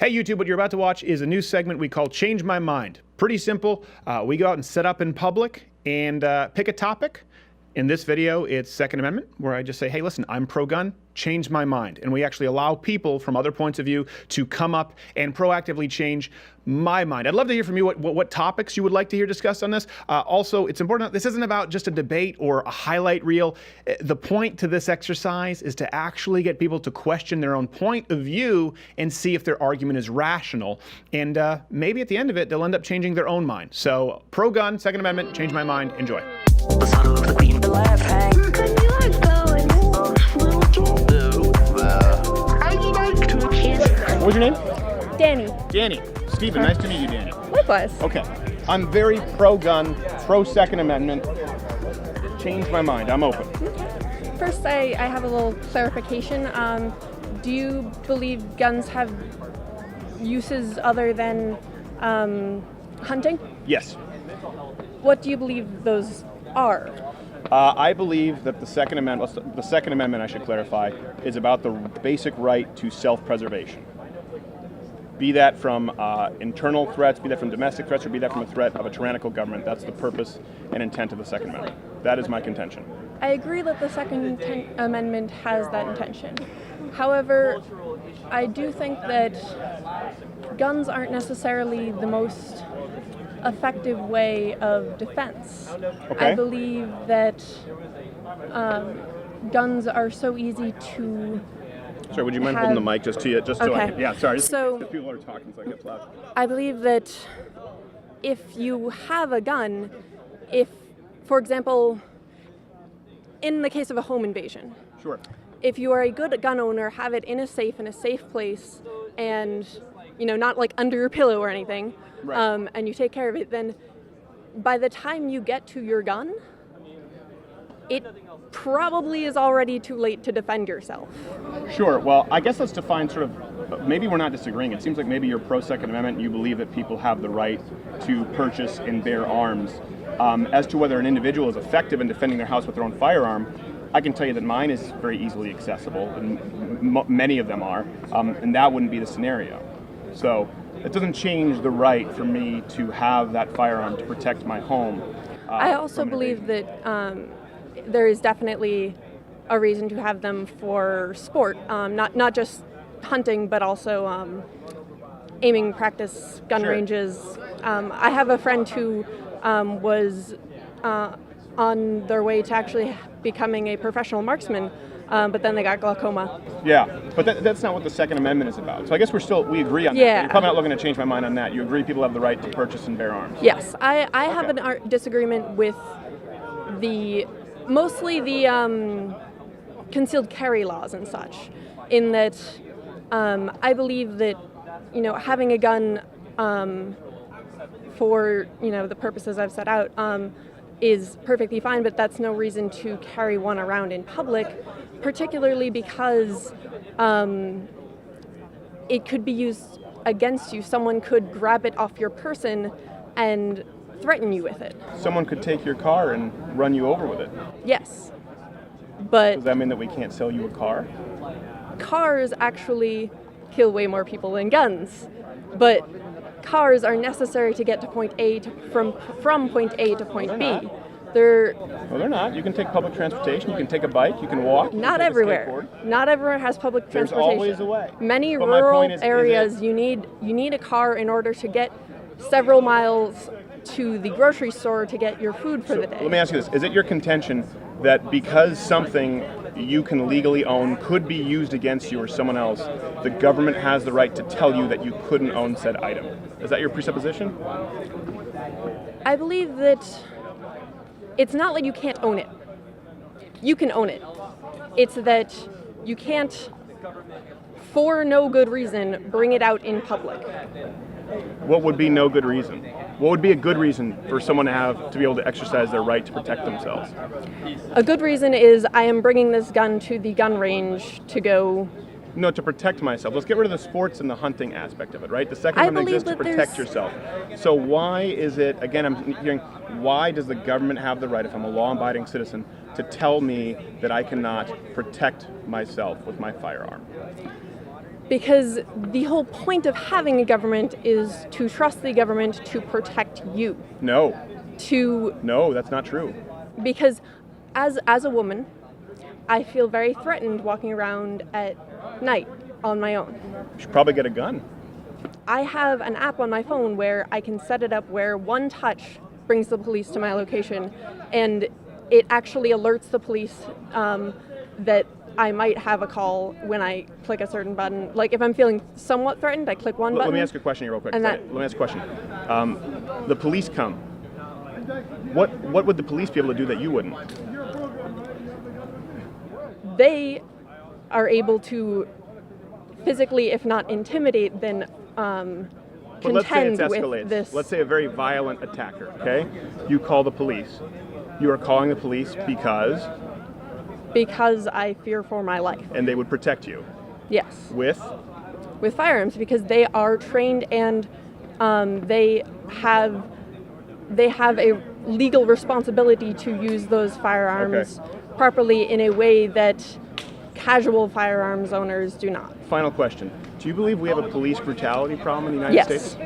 Hey YouTube, what you're about to watch is a new segment we call Change My Mind. Pretty simple. We go out and set up in public and pick a topic. In this video, it's Second Amendment, where I just say, hey, listen, I'm pro-gun, change my mind. And we actually allow people from other points of view to come up and proactively change my mind. I'd love to hear from you what topics you would like to hear discussed on this. Also, it's important, this isn't about just a debate or a highlight reel. The point to this exercise is to actually get people to question their own point of view and see if their argument is rational. And maybe at the end of it, they'll end up changing their own mind. So, pro-gun, Second Amendment, change my mind, enjoy. What's your name? Danny. Danny. Stephen, nice to meet you, Danny. Likewise. Okay. I'm very pro-gun, pro-Second Amendment. Change my mind. I'm open. First, I have a little clarification. Do you believe guns have uses other than hunting? Yes. What do you believe those are? I believe that the Second Amendment, I should clarify, is about the basic right to self-preservation. Be that from internal threats, be that from domestic threats, or be that from a threat of a tyrannical government. That's the purpose and intent of the Second Amendment. That is my contention. I agree that the Second Amendment has that intention. However, I do think that guns aren't necessarily the most effective way of defense. Okay. I believe that guns are so easy to Sorry, would you mind holding the mic just to you? Just so I Okay. can, yeah, sorry. So- Just people are talking, so I get loud. I believe that if you have a gun, if, for example, in the case of a home invasion, Sure. if you are a good gun owner, have it in a safe place, and not like under your pillow or anything, Right. and you take care of it, then by the time you get to your gun, it probably is already too late to defend yourself. Sure. Well, I guess let's define sort of, maybe we're not disagreeing. It seems like maybe you're pro-Second Amendment and you believe that people have the right to purchase and bear arms. As to whether an individual is effective in defending their house with their own firearm, I can tell you that mine is very easily accessible, and many of them are, and that wouldn't be the scenario. So it doesn't change the right for me to have that firearm to protect my home. I also believe that there is definitely a reason to have them for sport, not just hunting, but also aiming practice, gun Sure. ranges. I have a friend who was on their way to actually becoming a professional marksman, but then they got glaucoma. Yeah, but that's not what the Second Amendment is about. So I guess we agree on that. Yeah. You're probably not looking to change my mind on that. You agree people have the right to purchase and bear arms. Yes, I have an disagreement with mostly the concealed carry laws and such, in that I believe that having a gun for the purposes I've set out is perfectly fine, but that's no reason to carry one around in public, particularly because it could be used against you. Someone could grab it off your person and threaten you with it. Someone could take your car and run you over with it. Yes, but Does that mean that we can't sell you a car? cars actually kill way more people than guns, but cars are necessary to get to point A from point A to point B. They're Well, they're not. You can take public transportation. You can take a bike. You can walk. You not can take a everywhere. skateboard. Not everywhere has public There's transportation. always a way. Many But my rural point is areas, you need a car in order to get several miles to the grocery store to get your food for the day. Let me ask you this. Is it your contention that because something you can legally own could be used against you or someone else, the government has the right to tell you that you couldn't own said item? Is that your presupposition? I believe that it's not like you can't own it. You can own it. It's that you can't, for no good reason, bring it out in public. What would be no good reason? What would be a good reason for someone to be able to exercise their right to protect themselves? A good reason is I am bringing this gun to the gun range to go. No, to protect myself. Let's get rid of the sports and the hunting aspect of it, right? The Second I Amendment believe exists to that protect there's- yourself. So why is it, again, I'm hearing, why does the government have the right, if I'm a law-abiding citizen, to tell me that I cannot protect myself with my firearm? Because the whole point of having a government is to trust the government to protect you. No, To that's not true. because as a woman, I feel very threatened walking around at night on my own. You should probably get a gun. I have an app on my phone where I can set it up where one touch brings the police to my location, and it actually alerts the police that I might have a call when I click a certain button. Like if I'm feeling somewhat threatened, I click one button. Let me ask you a question here real quick. And Let me ask you a question. The police come. What would the police be able to do that you wouldn't? They are able to physically, if not intimidate, then But let's say it contend with escalates. this. Let's say a very violent attacker, okay? You call the police. You are calling the police Because I fear for my life. and they would protect you Yes. with Firearms, because they are trained and they have a legal responsibility to use those firearms properly in a way that casual firearms owners do not. Final question. Do you believe we have a police brutality problem in the United Yes. States?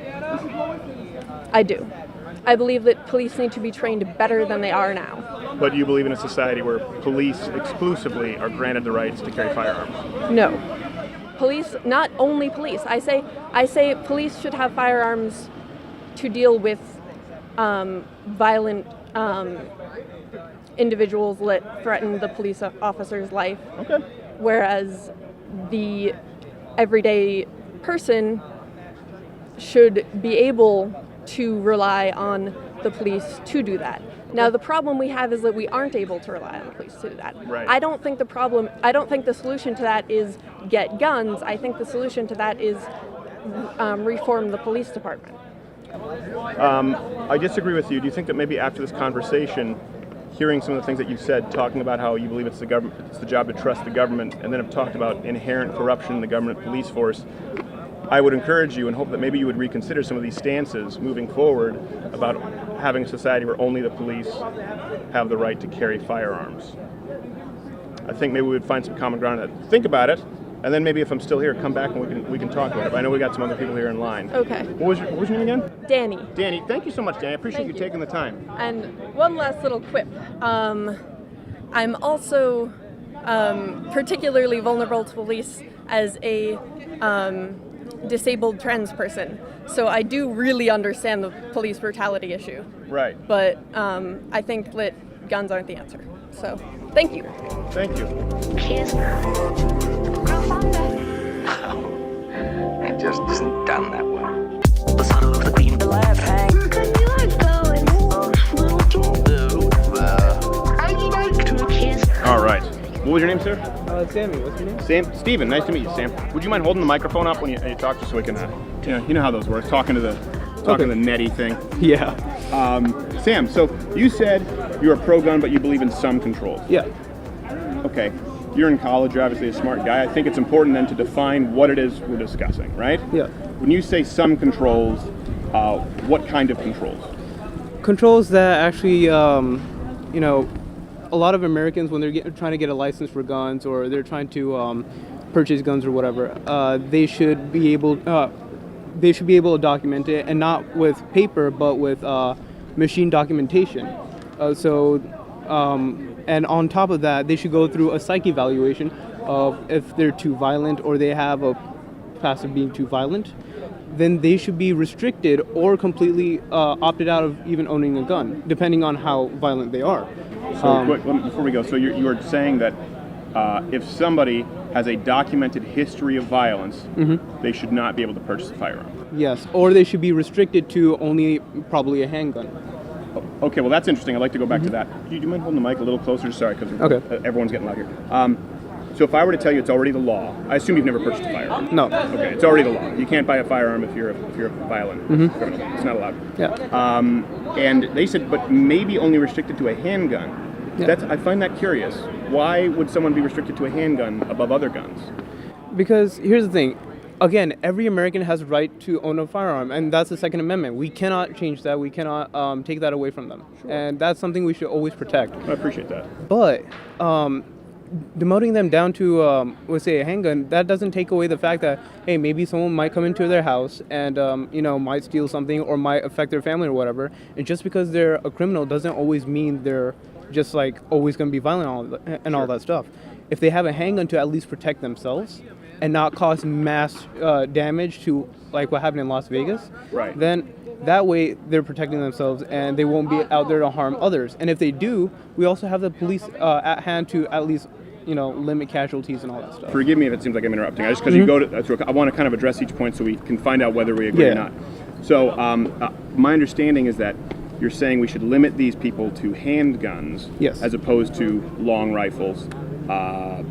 I do. I believe that police need to be trained better than they are now. But do you believe in a society where police exclusively are granted the rights to carry firearms? No. Police, not only police. I say police should have firearms to deal with violent individuals that threaten the police officer's life, Okay. whereas the everyday person should be able to rely on the police to do that. Now the problem we have is that we aren't able to rely on the police to do that. Right. I don't think the solution to that is get guns. I think the solution to that is reform the police department. I disagree with you. Do you think that maybe after this conversation, hearing some of the things that you said, talking about how you believe it's the job to trust the government, and then have talked about inherent corruption in the government police force, I would encourage you and hope that maybe you would reconsider some of these stances moving forward about having a society where only the police have the right to carry firearms. I think maybe we would find some common ground on that. Think about it, and then maybe if I'm still here, come back and we can talk about it. But I know we got some other people here in line. Okay. What was your name again? Danny. Danny. Thank you so much, Danny. I appreciate Thank you you. taking the time. And one last little quip. I'm also particularly vulnerable to police as a disabled trans person. So I do really understand the police brutality issue. Right. But I think that guns aren't the answer. So thank you. Thank you. Cheers. It just isn't done that well. The son of the queen of the left hand. Could you like going? I'd like to. Cheers. All right. What was your name, sir? Sammy, what's your name? Sam. Steven. Nice to meet you, Sam. Would you mind holding the microphone up when you talk, just so we can, you know how those work, talking to the netty thing. Yeah. Sam. So you said you're a pro-gun, but you believe in some controls. Yeah. Okay. You're in college. You're obviously a smart guy. I think it's important then to define what it is we're discussing, right? Yeah. When you say some controls, what kind of controls? Controls that actually, a lot of Americans, when they're trying to get a license for guns or they're trying to purchase guns or whatever, they should be able to document it, and not with paper, but with machine documentation. And on top of that, they should go through a psych evaluation of if they're too violent or they have a past of being too violent. Then they should be restricted or completely opted out of even owning a gun, depending on how violent they are. So quick, before we go, so you're saying that if somebody has a documented history of violence, they should not be able to purchase a firearm. Yes, or they should be restricted to only probably a handgun. Okay, well that's interesting. I'd like to go back to that. Do you mind holding the mic a little closer? Sorry, because everyone's getting loud here. So if I were to tell you it's already the law, I assume you've never purchased a firearm. No. Okay, it's already the law. You can't buy a firearm if you're a violent criminal. It's not allowed. Yeah. And they said, but maybe only restricted to a handgun. Yeah. I find that curious. Why would someone be restricted to a handgun above other guns? Because here's the thing. Again, every American has a right to own a firearm, and that's the Second Amendment. We cannot change that. We cannot take that away from them. Sure. And that's something we should always protect. I appreciate that. But demoting them down to, let's say, a handgun, that doesn't take away the fact that, hey, maybe someone might come into their house and, might steal something or might affect their family or whatever. And just because they're a criminal doesn't always mean they're just like always going to be violent and all that stuff. If they have a handgun to at least protect themselves and not cause mass damage to like what happened in Las Vegas, Right. then that way they're protecting themselves and they won't be out there to harm others. And if they do, we also have the police at hand to at least limit casualties and all that stuff. Forgive me if it seems like I'm interrupting. I just because you go to, I want to kind of address each point so we can find out whether we agree Yeah. or not. So my understanding is that you're saying we should limit these people to handguns, Yes. as opposed to long rifles,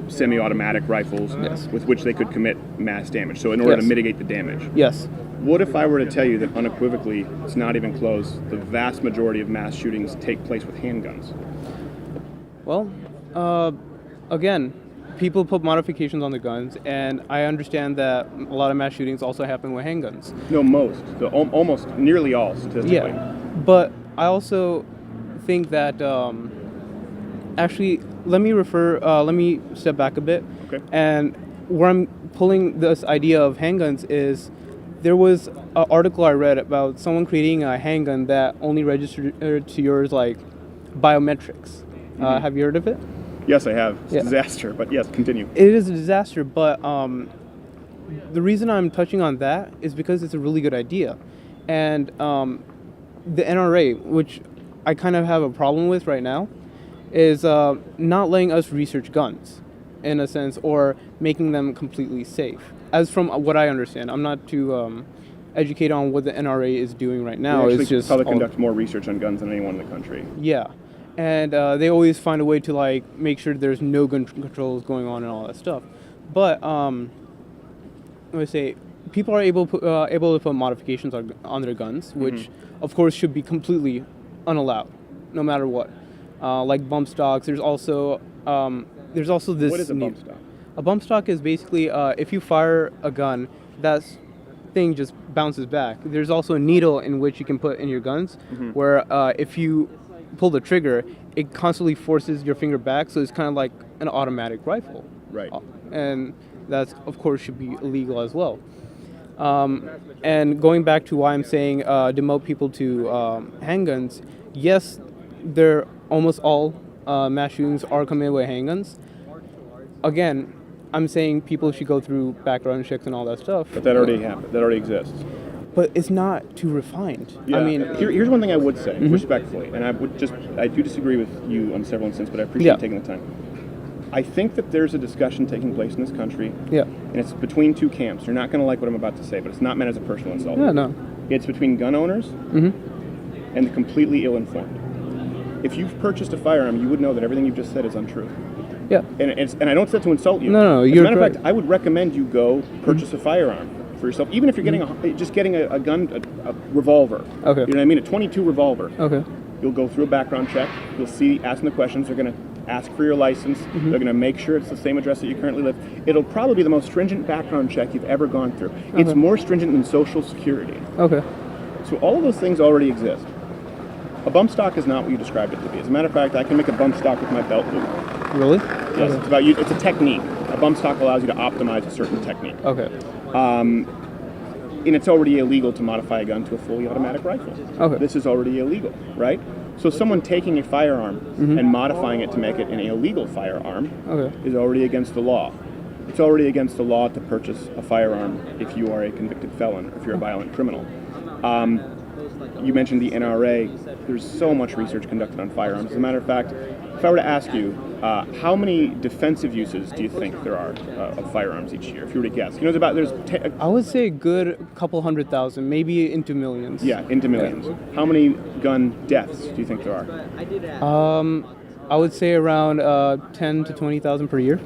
semi-automatic rifles, Yes. with which they could commit mass damage. So in order to Yes. mitigate the damage. Yes. What if I were to tell you that unequivocally, it's not even close, the vast majority of mass shootings take place with handguns? Well, again, people put modifications on the guns, and I understand that a lot of mass shootings also happen with handguns. No, most. Almost nearly all, statistically. Yeah, but I also think that actually, let me step back a bit. Okay. And where I'm pulling this idea of handguns is there was an article I read about someone creating a handgun that only registered to yours like biometrics. Have you heard of it? Yes, I have. It's Yeah. a disaster, but yes, continue. It is a disaster, but the reason I'm touching on that is because it's a really good idea. And the NRA, which I kind of have a problem with right now, is not letting us research guns, in a sense, or making them completely safe. As from what I understand, I'm not too educated on what the NRA is doing right now. Actually, It's just probably all- conduct more research on guns than anyone in the country. yeah, and they always find a way to like make sure there's no gun controls going on and all that stuff. But let me say, people are able to put modifications on their guns, which of course should be completely unallowed, no matter what. Like bump stocks. There's also this. What is a bump stock? A bump stock is basically if you fire a gun, that thing just bounces back. There's also a needle in which you can put in your guns, where if you pull the trigger, it constantly forces your finger back, so it's kind of like an automatic rifle. Right. And that's, of course, should be illegal as well. And going back to why I'm saying demote people to handguns, yes, they're almost all mass shootings are committed with handguns. Again, I'm saying people should go through background checks and all that stuff. But that already happened. That already exists. But it's not too refined. Yeah. I mean, here's one thing I would say, respectfully, and I do disagree with you on several instances, but I appreciate Yeah. you taking the time. I think that there's a discussion taking place in this country, yeah. and it's between two camps. You're not going to like what I'm about to say, but it's not meant as a personal insult. Yeah, no. It's between gun owners and the completely ill-informed. If you've purchased a firearm, you would know that everything you've just said is untrue. Yeah. And I don't say that to insult you. No, As a you're matter of correct. fact, I would recommend you go purchase a firearm for yourself, even if you're getting a gun, a revolver. Okay. You know what I mean? A .22 revolver. Okay. You'll go through a background check. You'll see, asking the questions. They're going to ask for your license. They're going to make sure it's the same address that you currently live. It'll probably be the most stringent background check you've ever gone through. It's more stringent than Social Security. Okay. So all of those things already exist. A bump stock is not what you described it to be. As a matter of fact, I can make a bump stock with my belt loop. Really? Yes, it's about you. It's a technique. A bump stock allows you to optimize a certain technique. Okay. And it's already illegal to modify a gun to a fully automatic rifle. Okay. This is already illegal, right? So someone taking a firearm and modifying it to make it an illegal firearm Okay. is already against the law. It's already against the law to purchase a firearm if you are a convicted felon or if you're a violent criminal. You mentioned the NRA. There's so much research conducted on firearms. As a matter of fact, if I were to ask you, how many defensive uses do you think there are of firearms each year? If you were to guess, I would say a good couple 100,000, maybe into millions. into millions. How many gun deaths do you think there are? I would say around 10 to 20,000 per year.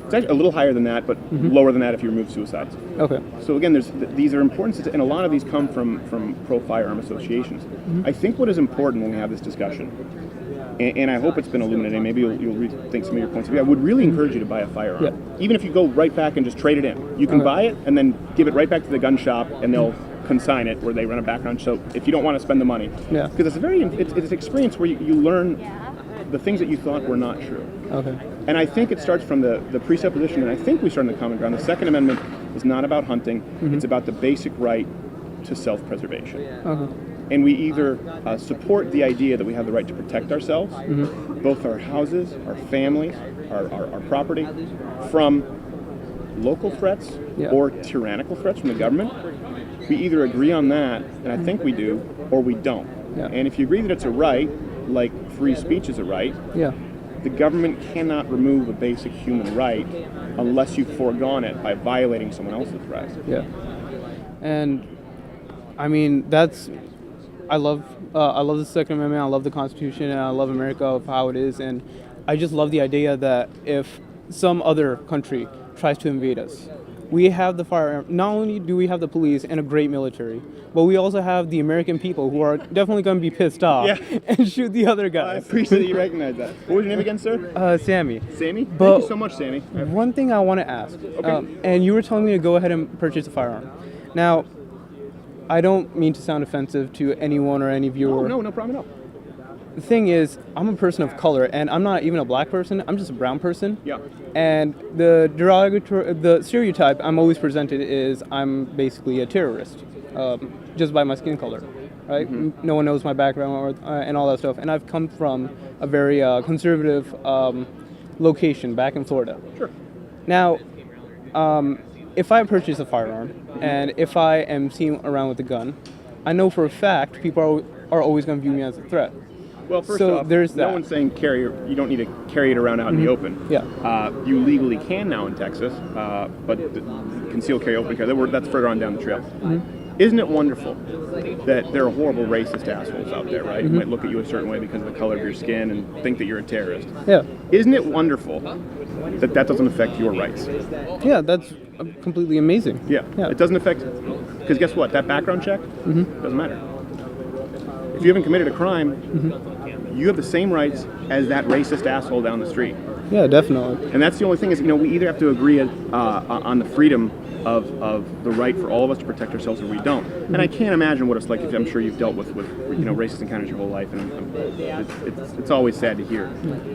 It's actually a little higher than that, but lower than that if you remove suicides. Okay. So again, these are important, and a lot of these come from pro-firearm associations. I think what is important when we have this discussion, and I hope it's been illuminating, maybe you'll rethink some of your points of view, I would really encourage you to buy a firearm. Yeah. Even if you go right back and just trade it in. You can buy it and then give it right back to the gun shop, and they'll consign it where they run a background check if you don't want to spend the money. Yeah. Because it's an experience where you learn the things that you thought were not true. Okay. And I think it starts from the presupposition, and I think we start in the common ground. The Second Amendment is not about hunting. It's about the basic right to self-preservation. And we either support the idea that we have the right to protect ourselves, both our houses, our families, our property, from local threats or tyrannical threats from the government. We either agree on that, and I think we do, or we don't. And if you agree that it's a right, like free speech is a right, the government cannot remove a basic human right unless you've foregone it by violating someone else's right. And I mean, I love the Second Amendment. I love the Constitution, and I love America of how it is. And I just love the idea that if some other country tries to invade us, we have the firearm. Not only do we have the police and a great military, but we also have the American people who are definitely going to be pissed off and shoot the other I guys. appreciate that you recognize that. What was your name again, sir? Sammy. Sammy? But- Thank you so much, Sammy. One thing I want to ask, and you were telling me to go ahead and purchase a firearm. Now, I don't mean to sound offensive to anyone or any viewer. No problem at all. The thing is, I'm a person of color, and I'm not even a black person. I'm just a brown person. Yeah. And the stereotype I'm always presented is I'm basically a terrorist, just by my skin color, right? No one knows my background and all that stuff. And I've come from a very conservative location back in Florida. Sure. Now, if I purchase a firearm and if I am seen around with a gun, I know for a fact people are always going to view me as a threat. Well, first So off, there's no that. one's saying you don't need to carry it around out in the open. Yeah. You legally can now in Texas, but concealed carry, open carry, that's further on down the trail. Isn't it wonderful that there are horrible racist assholes out there, right? Who might look at you a certain way because of the color of your skin and think that you're a terrorist. Yeah. Isn't it wonderful that that doesn't affect your rights? Yeah, that's completely amazing. Yeah. It doesn't affect, because guess what? That background check doesn't matter. If you haven't committed a crime, you have the same rights as that racist asshole down the street. Yeah, definitely. And that's the only thing is, we either have to agree on the freedom of the right for all of us to protect ourselves, or we don't. And I can't imagine what it's like. If I'm sure you've dealt with racist encounters your whole life, and it's always sad to hear.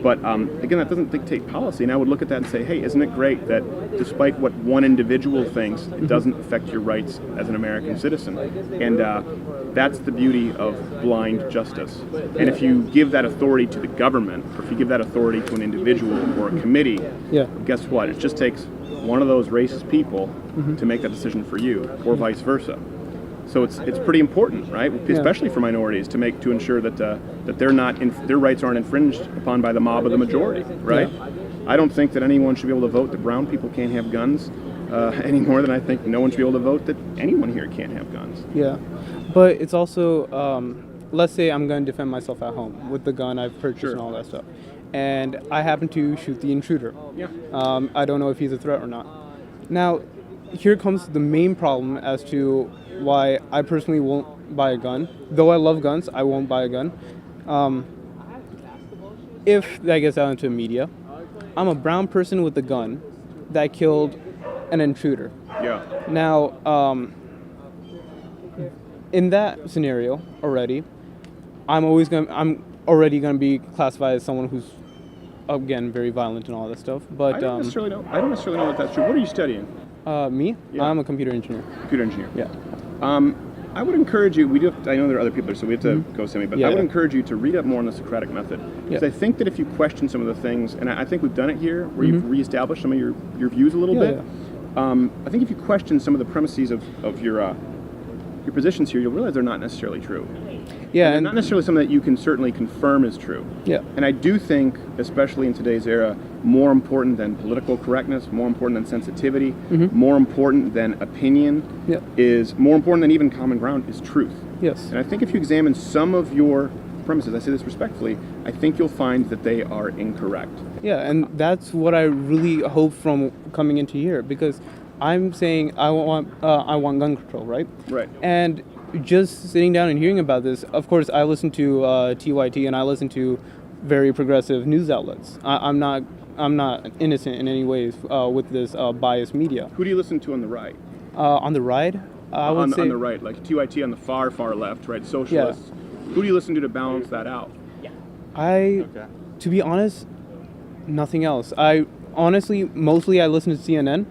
But again, that doesn't dictate policy. And I would look at that and say, hey, isn't it great that despite what one individual thinks, it doesn't affect your rights as an American citizen? And that's the beauty of blind justice. And if you give that authority to the government, or if you give that authority to an individual or a committee, guess what? It just takes one of those racist people to make that decision for you, or vice versa. So it's pretty important, right? Especially for minorities, to ensure that that their rights aren't infringed upon by the mob of the majority, right? I don't think that anyone should be able to vote that brown people can't have guns any more than I think no one should be able to vote that anyone here can't have guns. Yeah, but it's also, let's say I'm going to defend myself at home with the gun I've purchased and all that stuff, and I happen to shoot the intruder. Yeah. I don't know if he's a threat or not. Now, here comes the main problem as to why I personally won't buy a gun. Though I love guns, I won't buy a gun. If that gets out into the media, I'm a brown person with a gun that killed an intruder. Yeah. Now, in that scenario already, I'm already going to be classified as someone who's, again, very violent and all that stuff. But I don't necessarily know if that's true. What are you studying? Me? Yeah. I'm a computer engineer. Computer engineer. Yeah. I would encourage you. I know there are other people there, so we have to go, Sammy. But I would encourage you to read up more on the Socratic method, because I think that if you question some of the things, and I think we've done it here, where you've reestablished some of your views a little bit. I think if you question some of the premises of your positions here, you'll realize they're not necessarily true. Yeah, And and not necessarily something that you can certainly confirm is true. Yeah. And I do think, especially in today's era, more important than political correctness, more important than sensitivity, more important than opinion, is more important than even common ground is truth. Yes. And I think if you examine some of your premises, I say this respectfully, I think you'll find that they are incorrect. Yeah, and that's what I really hope from coming into here, because I'm saying I want gun control, right? Right. And just sitting down and hearing about this, of course, I listen to TYT and I listen to very progressive news outlets. I'm not innocent in any ways with this biased media. Who do you listen to on the right? On the right, I would say On the right, like TYT on the far left, right? Socialists. Who do you listen to balance that out? to be honest, Nothing else. I honestly, mostly I listen to CNN.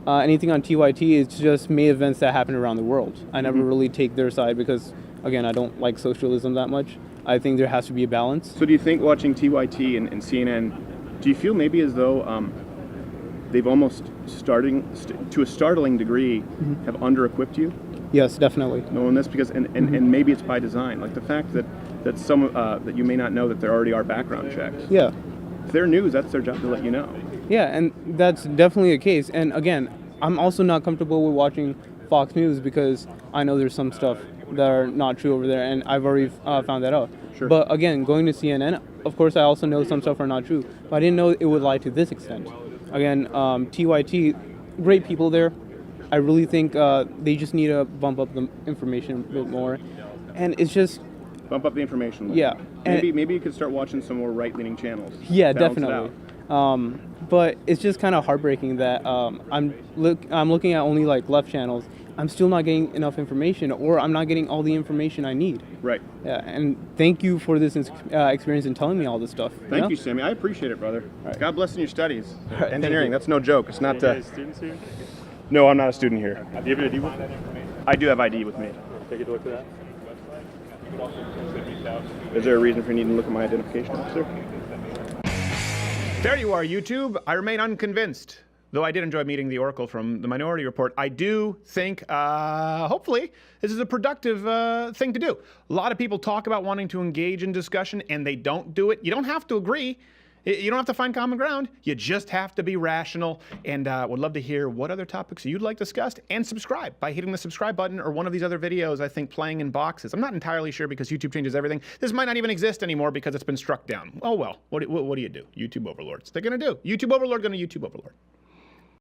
Anything on TYT is just main events that happen around the world. I never really take their side because, again, I don't like socialism that much. I think there has to be a balance. So do you think watching TYT and CNN, do you feel maybe as though they've almost to a startling degree have under-equipped you? Yes, definitely. Knowing this because and maybe it's by design, like the fact that some that you may not know that there already are background checks. Yeah. If they're news, that's their job to let you know. Yeah, and that's definitely a case. And again, I'm also not comfortable with watching Fox News because I know there's some stuff that are not true over there, and I've already found that out. Sure. But again, going to CNN, of course, I also know some stuff are not true, but I didn't know it would lie to this extent. Again, TYT, great people there. I really think they just need to bump up the information a bit more, and it's just Bump up the information level. Yeah, and Maybe you could start watching some more right-leaning channels. yeah, Balance it definitely. out. But it's just kind of heartbreaking that I'm looking at only like left channels. I'm still not getting enough information, or I'm not getting all the information I need. Right. Yeah, and thank you for this experience and telling me all this stuff. Thank you, Sammy. I appreciate it, brother. right. God bless in your studies. right, thank Engineering, you. that's no joke. It's not. You guys students here? No, I'm not a student here. Do you have your ID with you? I do have ID with me. Take a look at that. Is there a reason for needing to look at my identification, officer? There you are, YouTube. I remain unconvinced. Though I did enjoy meeting the Oracle from the Minority Report, I do think, hopefully, this is a productive thing to do. A lot of people talk about wanting to engage in discussion, and they don't do it. You don't have to agree. You don't have to find common ground. You just have to be rational. And would love to hear what other topics you'd like discussed. And subscribe by hitting the subscribe button or one of these other videos, I think, playing in boxes. I'm not entirely sure because YouTube changes everything. This might not even exist anymore because it's been struck down. Oh well, what do you do? YouTube overlords. They're going to do. YouTube overlord going to YouTube overlord.